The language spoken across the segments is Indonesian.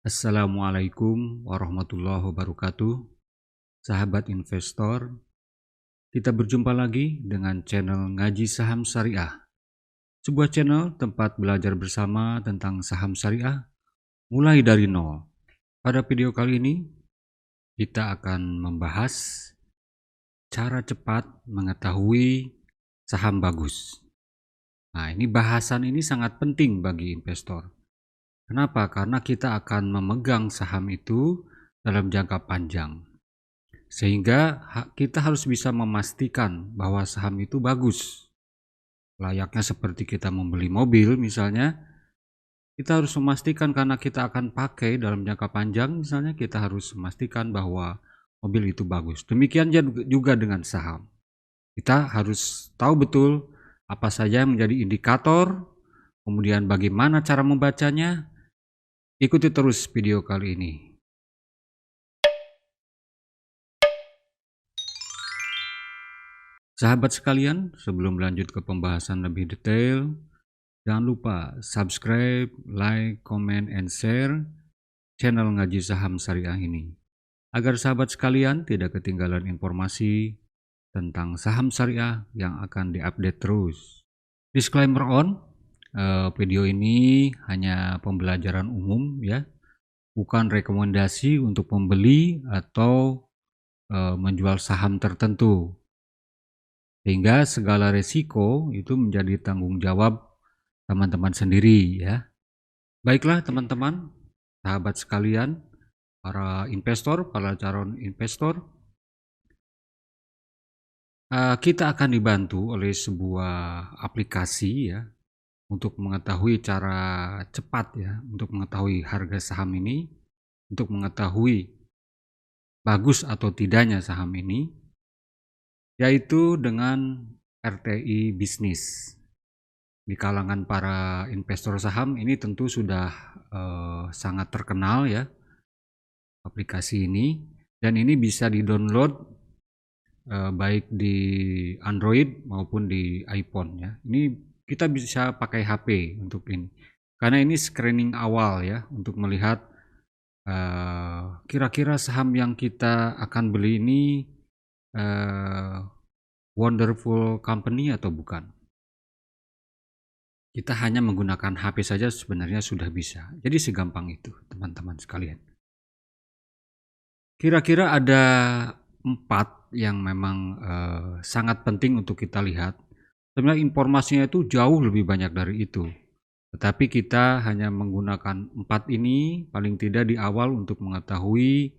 Assalamualaikum warahmatullahi wabarakatuh. Sahabat investor, kita berjumpa lagi dengan channel Ngaji Saham Syariah. Sebuah channel tempat belajar bersama tentang saham syariah mulai dari nol. Pada video kali ini, kita akan membahas cara cepat mengetahui saham bagus. Nah, bahasan ini sangat penting bagi investor. Kenapa? Karena kita akan memegang saham itu dalam jangka panjang. Sehingga kita harus bisa memastikan bahwa saham itu bagus. Layaknya seperti kita membeli mobil misalnya, kita harus memastikan karena kita akan pakai dalam jangka panjang misalnya, kita harus memastikan bahwa mobil itu bagus. Demikian juga dengan saham. Kita harus tahu betul apa saja yang menjadi indikator, kemudian bagaimana cara membacanya. Ikuti terus video kali ini. Sahabat sekalian, sebelum lanjut ke pembahasan lebih detail, jangan lupa subscribe, like, comment, and share channel Ngaji Saham Syariah ini, agar sahabat sekalian tidak ketinggalan informasi tentang saham syariah yang akan diupdate terus. Disclaimer on, video ini hanya pembelajaran umum ya, bukan rekomendasi untuk membeli atau menjual saham tertentu. Sehingga segala resiko itu menjadi tanggung jawab teman-teman sendiri ya. Baiklah teman-teman, sahabat sekalian, para investor, para calon investor, kita akan dibantu oleh sebuah aplikasi ya, untuk mengetahui cara cepat ya, untuk mengetahui harga saham ini, untuk mengetahui bagus atau tidaknya saham ini, yaitu dengan RTI Bisnis. Di kalangan para investor saham ini tentu sudah sangat terkenal ya aplikasi ini, dan ini bisa di-download baik di Android maupun di iPhone ya. Ini kita bisa pakai HP untuk ini, karena ini screening awal ya, untuk melihat kira-kira saham yang kita akan beli ini wonderful company atau bukan. Kita hanya menggunakan HP saja sebenarnya sudah bisa. Jadi segampang itu teman-teman sekalian. Kira-kira ada 4 yang memang sangat penting untuk kita lihat. Sebenarnya informasinya itu jauh lebih banyak dari itu. Tetapi kita hanya menggunakan 4 ini paling tidak di awal untuk mengetahui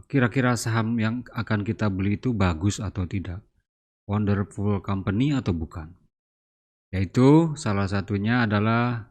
kira-kira saham yang akan kita beli itu bagus atau tidak. Wonderful company atau bukan. Yaitu salah satunya adalah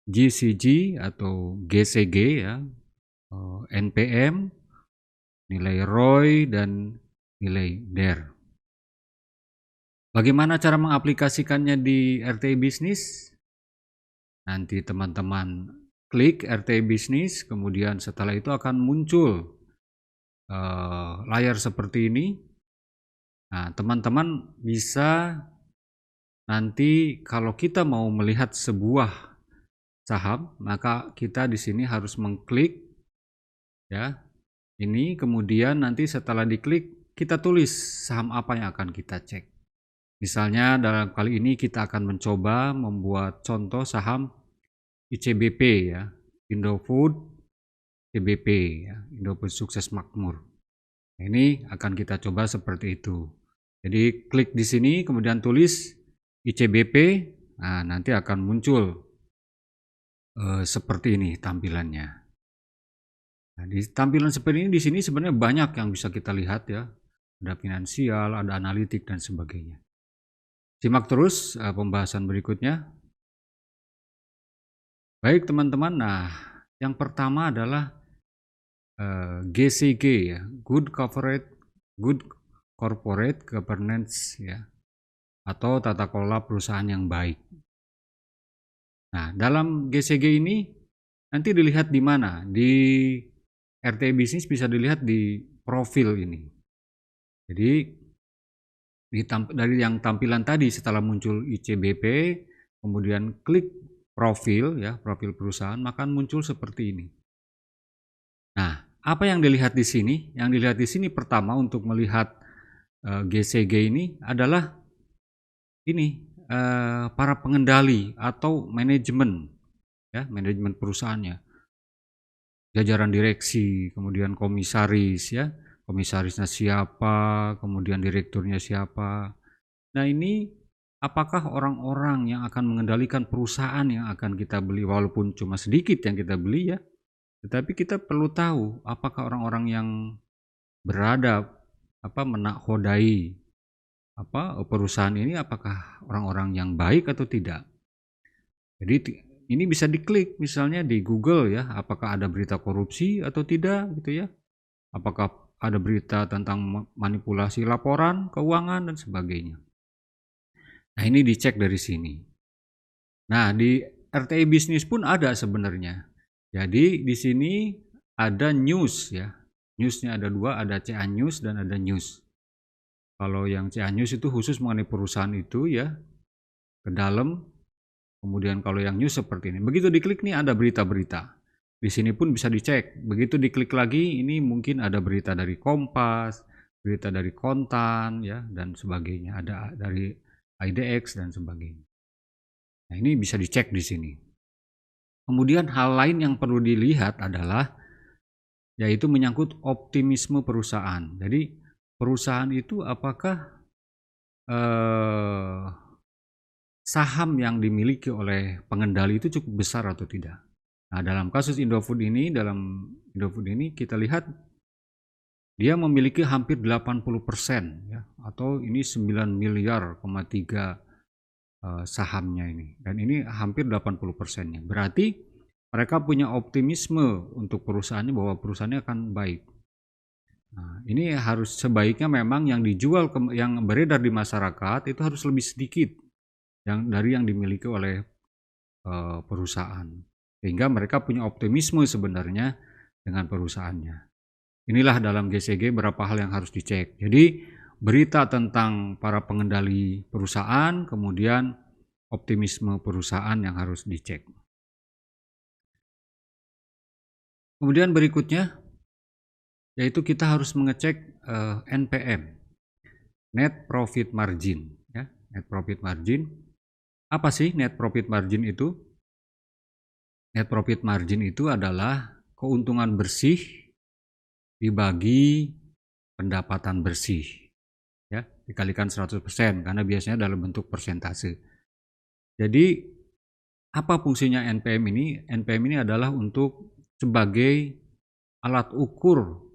GCG atau GCG ya, NPM, nilai ROI, dan nilai DER. Bagaimana cara mengaplikasikannya di RTI Bisnis? Nanti teman-teman klik RTI Bisnis, kemudian setelah itu akan muncul layar seperti ini. Nah, teman-teman bisa nanti kalau kita mau melihat sebuah saham, maka kita di sini harus mengklik ya. Ini kemudian nanti setelah diklik kita tulis saham apa yang akan kita cek. Misalnya dalam kali ini kita akan mencoba membuat contoh saham ICBP ya, Indofood CBP ya, Indofood Sukses Makmur. Nah, ini akan kita coba seperti itu. Jadi klik di sini kemudian tulis ICBP, nah nanti akan muncul seperti ini tampilannya. Nah, di tampilan seperti ini di sini sebenarnya banyak yang bisa kita lihat ya. Ada finansial, ada analitik dan sebagainya. Simak terus pembahasan berikutnya. Baik teman-teman, nah yang pertama adalah GCG ya, Good Corporate Governance ya, atau tata kelola perusahaan yang baik. Nah, dalam GCG ini nanti dilihat di mana? Di RTI Bisnis bisa dilihat di profil ini. Jadi dari yang tampilan tadi setelah muncul ICBP, kemudian klik profil ya, profil perusahaan, maka muncul seperti ini. Nah, apa yang dilihat di sini? Yang dilihat di sini pertama untuk melihat GCG ini adalah ini para pengendali atau manajemen ya, manajemen perusahaannya. Jajaran direksi, kemudian komisaris ya, komisarisnya siapa, kemudian direkturnya siapa. Nah, ini apakah orang-orang yang akan mengendalikan perusahaan yang akan kita beli, walaupun cuma sedikit yang kita beli ya, tetapi kita perlu tahu apakah orang-orang yang berada menakodai perusahaan ini, apakah orang-orang yang baik atau tidak. Jadi ini bisa diklik misalnya di Google ya, apakah ada berita korupsi atau tidak gitu ya. Apakah ada berita tentang manipulasi laporan keuangan dan sebagainya. Nah, ini dicek dari sini. Nah, di RTI Bisnis pun ada sebenarnya. Jadi di sini ada news ya. Newsnya ada dua, ada CA News dan ada news. Kalau yang CA News itu khusus mengenai perusahaan itu ya, ke dalam. Kemudian kalau yang news seperti ini, begitu diklik nih ada berita-berita. Di sini pun bisa dicek. Begitu diklik lagi, ini mungkin ada berita dari Kompas, berita dari Kontan ya dan sebagainya. Ada dari IDX dan sebagainya. Nah, ini bisa dicek di sini. Kemudian hal lain yang perlu dilihat adalah yaitu menyangkut optimisme perusahaan. Jadi perusahaan itu apakah saham yang dimiliki oleh pengendali itu cukup besar atau tidak. Nah, dalam kasus Indofood ini, kita lihat dia memiliki hampir 80% ya, atau ini 9 miliar, 3 sahamnya ini. Dan ini hampir 80%-nya. Berarti mereka punya optimisme untuk perusahaannya bahwa perusahaannya akan baik. Nah, ini harus sebaiknya memang yang dijual, yang beredar di masyarakat itu harus lebih sedikit dari yang dimiliki oleh perusahaan, sehingga mereka punya optimisme sebenarnya dengan perusahaannya. Inilah dalam GCG berapa hal yang harus dicek. Jadi berita tentang para pengendali perusahaan, kemudian optimisme perusahaan yang harus dicek. Kemudian berikutnya yaitu kita harus mengecek NPM, Net Profit Margin ya, Net Profit Margin. Apa sih net profit margin itu? Net profit margin itu adalah keuntungan bersih dibagi pendapatan bersih. Ya, dikalikan 100% karena biasanya dalam bentuk persentase. Jadi apa fungsinya NPM ini? NPM ini adalah untuk sebagai alat ukur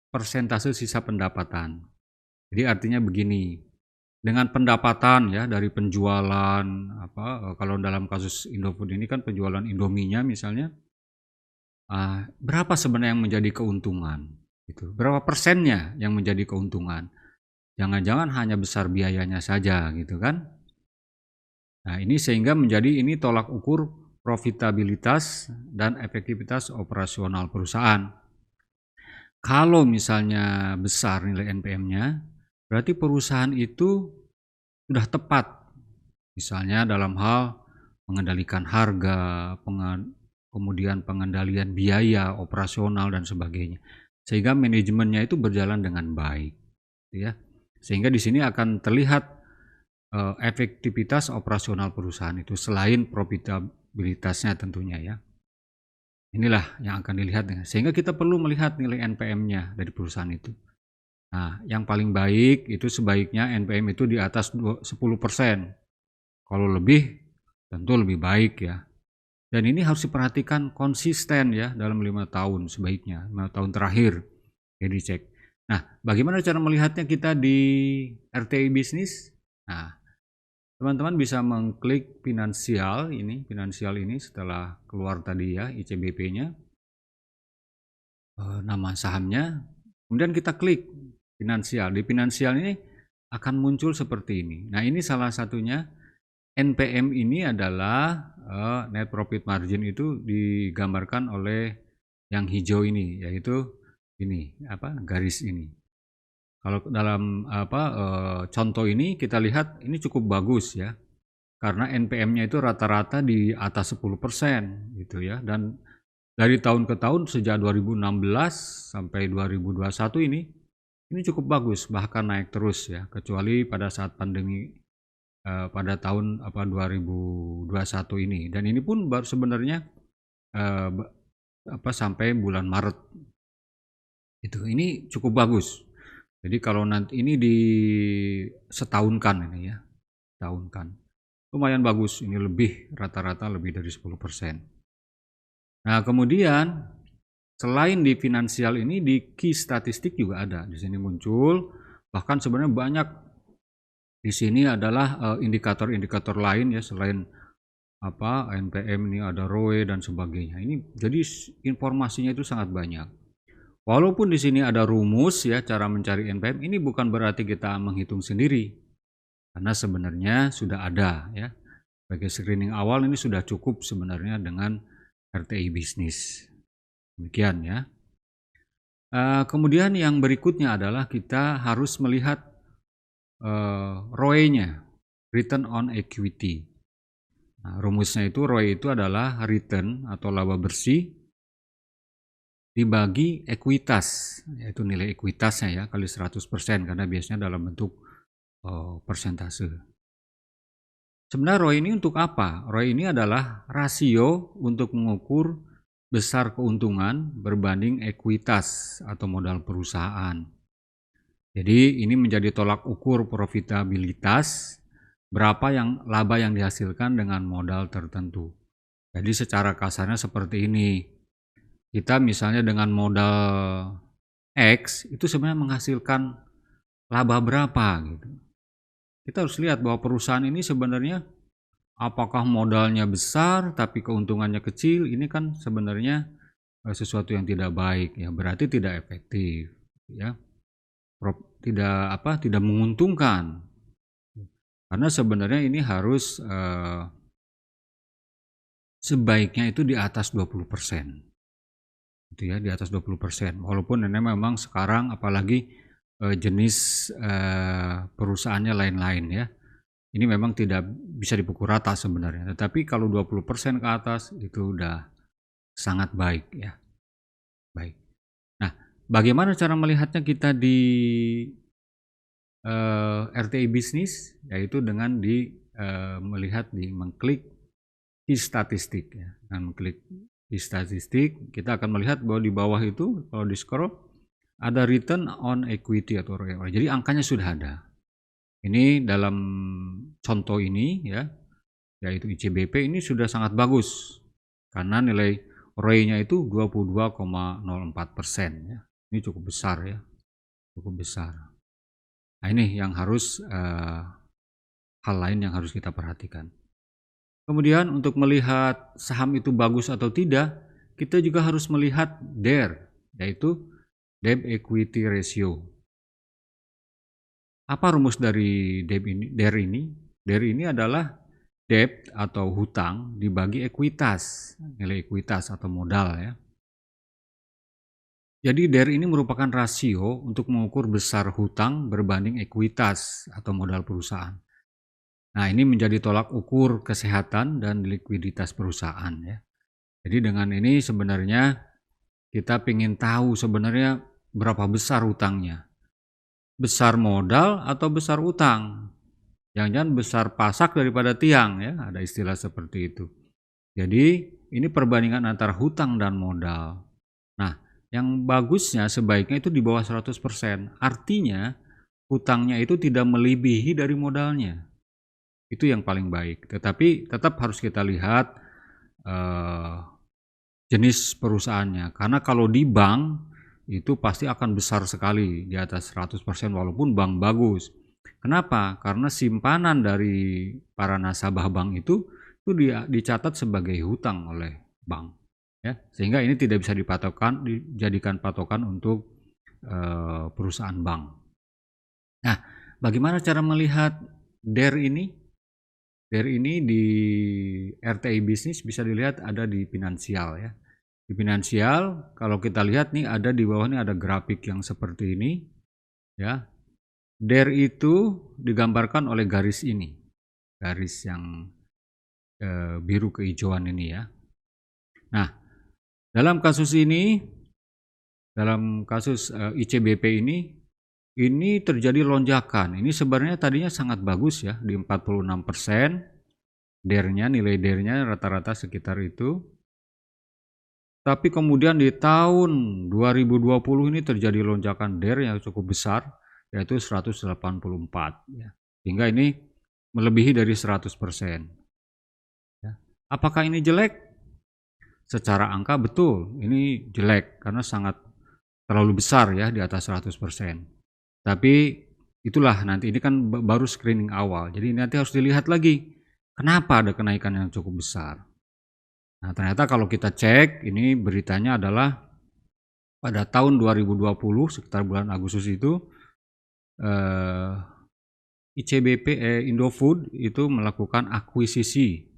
persentase sisa pendapatan. Jadi artinya begini, dengan pendapatan ya dari penjualan kalau dalam kasus Indofood ini kan penjualan Indominya misalnya, berapa sebenarnya yang menjadi keuntungan gitu, berapa persennya yang menjadi keuntungan, jangan-jangan hanya besar biayanya saja gitu kan. Nah, ini sehingga menjadi ini tolak ukur profitabilitas dan efektivitas operasional perusahaan. Kalau misalnya besar nilai NPM-nya, berarti perusahaan itu sudah tepat, misalnya dalam hal mengendalikan harga, kemudian pengendalian biaya operasional dan sebagainya, sehingga manajemennya itu berjalan dengan baik, ya. Sehingga di sini akan terlihat efektivitas operasional perusahaan itu selain profitabilitasnya tentunya ya. Inilah yang akan dilihat, sehingga kita perlu melihat nilai NPM-nya dari perusahaan itu. Nah, yang paling baik itu sebaiknya NPM itu di atas 10%. Kalau lebih, tentu lebih baik ya. Dan ini harus diperhatikan konsisten ya dalam 5 tahun sebaiknya, 5 tahun terakhir. Jadi cek. Nah, bagaimana cara melihatnya kita di RTI Bisnis? Nah, teman-teman bisa mengklik finansial ini setelah keluar tadi ya ICBP-nya, nama sahamnya, kemudian kita klik finansial. Di finansial ini akan muncul seperti ini. Nah, ini salah satunya NPM ini adalah net profit margin itu digambarkan oleh yang hijau ini, yaitu ini garis ini. Kalau dalam contoh ini kita lihat ini cukup bagus ya. karena NPM-nya itu rata-rata di atas 10% gitu ya. Dan dari tahun ke tahun sejak 2016 sampai 2021 ini cukup bagus, bahkan naik terus ya, kecuali pada saat pandemi pada tahun 2021 ini. Dan ini pun baru sebenarnya eh, sampai bulan Maret itu. Ini cukup bagus. Jadi kalau nanti ini di setahunkan ini ya, tahunkan. Lumayan bagus, ini lebih rata-rata lebih dari 10%. Nah, kemudian selain di finansial ini di key statistik juga ada. Di sini muncul, bahkan sebenarnya banyak di sini adalah indikator-indikator lain ya, selain NPM, ini ada ROE dan sebagainya. Ini jadi informasinya itu sangat banyak. Walaupun di sini ada rumus ya cara mencari NPM, ini bukan berarti kita menghitung sendiri. Karena sebenarnya sudah ada ya. Sebagai screening awal ini sudah cukup sebenarnya dengan RTI bisnis. Demikian ya. Kemudian yang berikutnya adalah kita harus melihat ROE-nya, return on equity. Nah, rumusnya itu ROE itu adalah return atau laba bersih dibagi ekuitas, yaitu nilai ekuitasnya ya kali 100%, karena biasanya dalam bentuk persentase. Sebenarnya ROE ini untuk apa? ROE ini adalah rasio untuk mengukur besar keuntungan berbanding ekuitas atau modal perusahaan. Jadi ini menjadi tolak ukur profitabilitas, berapa laba yang dihasilkan dengan modal tertentu. Jadi secara kasarnya seperti ini. Kita misalnya dengan modal X itu sebenarnya menghasilkan laba berapa gitu. Kita harus lihat bahwa perusahaan ini sebenarnya apakah modalnya besar tapi keuntungannya kecil, ini kan sebenarnya sesuatu yang tidak baik ya, berarti tidak efektif ya. Tidak menguntungkan. Karena sebenarnya ini harus sebaiknya itu di atas 20%. Itu ya, di atas 20%. Walaupun ini memang sekarang apalagi jenis perusahaannya lain-lain ya. Ini memang tidak bisa dipukul rata sebenarnya. Tetapi kalau 20% ke atas itu udah sangat baik ya. Baik. Nah, bagaimana cara melihatnya kita di RTI bisnis? Yaitu dengan mengklik di statistik ya. Dengan mengklik di statistik, kita akan melihat bahwa di bawah itu kalau di scroll ada return on equity atau ROE. Jadi angkanya sudah ada. Ini dalam contoh ini ya, yaitu ICBP ini sudah sangat bagus karena nilai ROE-nya itu 22,04% ya. Ini cukup besar ya, cukup besar. Nah ini yang harus hal lain yang harus kita perhatikan. Kemudian untuk melihat saham itu bagus atau tidak, kita juga harus melihat DER, yaitu Debt Equity Ratio. Apa rumus dari DER ini? DER ini adalah debt atau hutang dibagi ekuitas, nilai ekuitas atau modal ya. Jadi DER ini merupakan rasio untuk mengukur besar hutang berbanding ekuitas atau modal perusahaan. Nah, ini menjadi tolak ukur kesehatan dan likuiditas perusahaan ya. Jadi dengan ini sebenarnya kita ingin tahu sebenarnya berapa besar hutangnya. Besar modal atau besar utang. Jangan-jangan besar pasak daripada tiang ya, ada istilah seperti itu. Jadi ini perbandingan antara hutang dan modal. Nah, yang bagusnya sebaiknya itu di bawah 100%. Artinya hutangnya itu tidak melebihi dari modalnya. Itu yang paling baik. Tetapi tetap harus kita lihat jenis perusahaannya. Karena kalau di bank itu pasti akan besar sekali di atas 100% walaupun bank bagus. Kenapa? Karena simpanan dari para nasabah bank itu dicatat sebagai hutang oleh bank. Ya, sehingga ini tidak bisa dijadikan patokan untuk perusahaan bank. Nah, bagaimana cara melihat DER ini? DER ini di RTI bisnis bisa dilihat ada di finansial ya. Di finansial kalau kita lihat nih ada di bawah ini ada grafik yang seperti ini ya. DER itu digambarkan oleh garis ini. garis yang biru kehijauan ini ya. Nah, dalam kasus ini, dalam kasus ICBP ini terjadi lonjakan. Ini sebenarnya tadinya sangat bagus ya, di 46%. Nilai DER-nya rata-rata sekitar itu. Tapi kemudian di tahun 2020 ini terjadi lonjakan DER yang cukup besar, yaitu 184 ya. Sehingga ini melebihi dari 100%. Ya. Apakah ini jelek? Secara angka betul, ini jelek karena sangat terlalu besar ya, di atas 100%. Tapi itulah, nanti ini kan baru screening awal, jadi nanti harus dilihat lagi kenapa ada kenaikan yang cukup besar. Nah, ternyata kalau kita cek, ini beritanya adalah pada tahun 2020 sekitar bulan Agustus itu ICBP Indofood itu melakukan akuisisi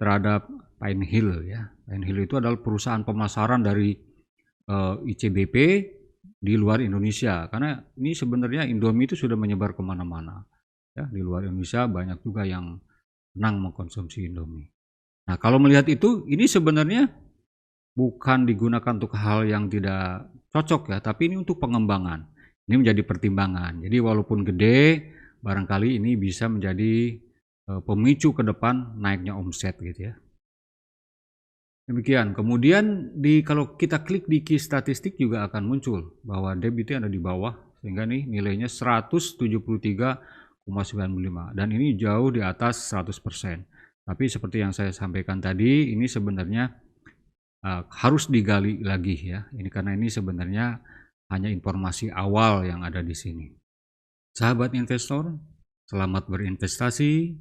terhadap Pine Hill ya. Pine Hill itu adalah perusahaan pemasaran dari ICBP di luar Indonesia, karena ini sebenarnya Indomie itu sudah menyebar kemana-mana ya, di luar Indonesia banyak juga yang senang mengkonsumsi Indomie. Nah, kalau melihat itu, ini sebenarnya bukan digunakan untuk hal yang tidak cocok ya, tapi ini untuk pengembangan. Ini menjadi pertimbangan. Jadi walaupun gede, barangkali ini bisa menjadi pemicu ke depan naiknya omset gitu ya. Demikian. Kemudian kalau kita klik di key statistik juga akan muncul bahwa debitnya ada di bawah, sehingga nih nilainya 173,95 dan ini jauh di atas 100%. Tapi seperti yang saya sampaikan tadi, ini sebenarnya harus digali lagi ya. Ini karena ini sebenarnya hanya informasi awal yang ada di sini. Sahabat investor, selamat berinvestasi.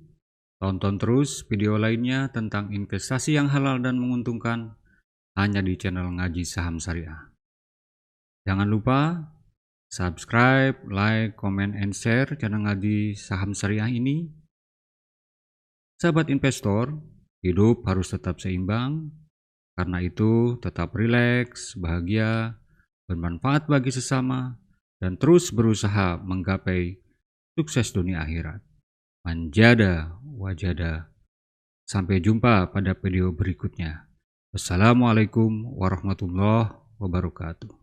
Tonton terus video lainnya tentang investasi yang halal dan menguntungkan hanya di channel Ngaji Saham Syariah. Jangan lupa subscribe, like, comment, and share channel Ngaji Saham Syariah ini. Sahabat investor, hidup harus tetap seimbang. Karena itu tetap rileks, bahagia, bermanfaat bagi sesama, dan terus berusaha menggapai sukses dunia akhirat. Manjada wajada. Sampai jumpa pada video berikutnya. Wassalamualaikum warahmatullahi wabarakatuh.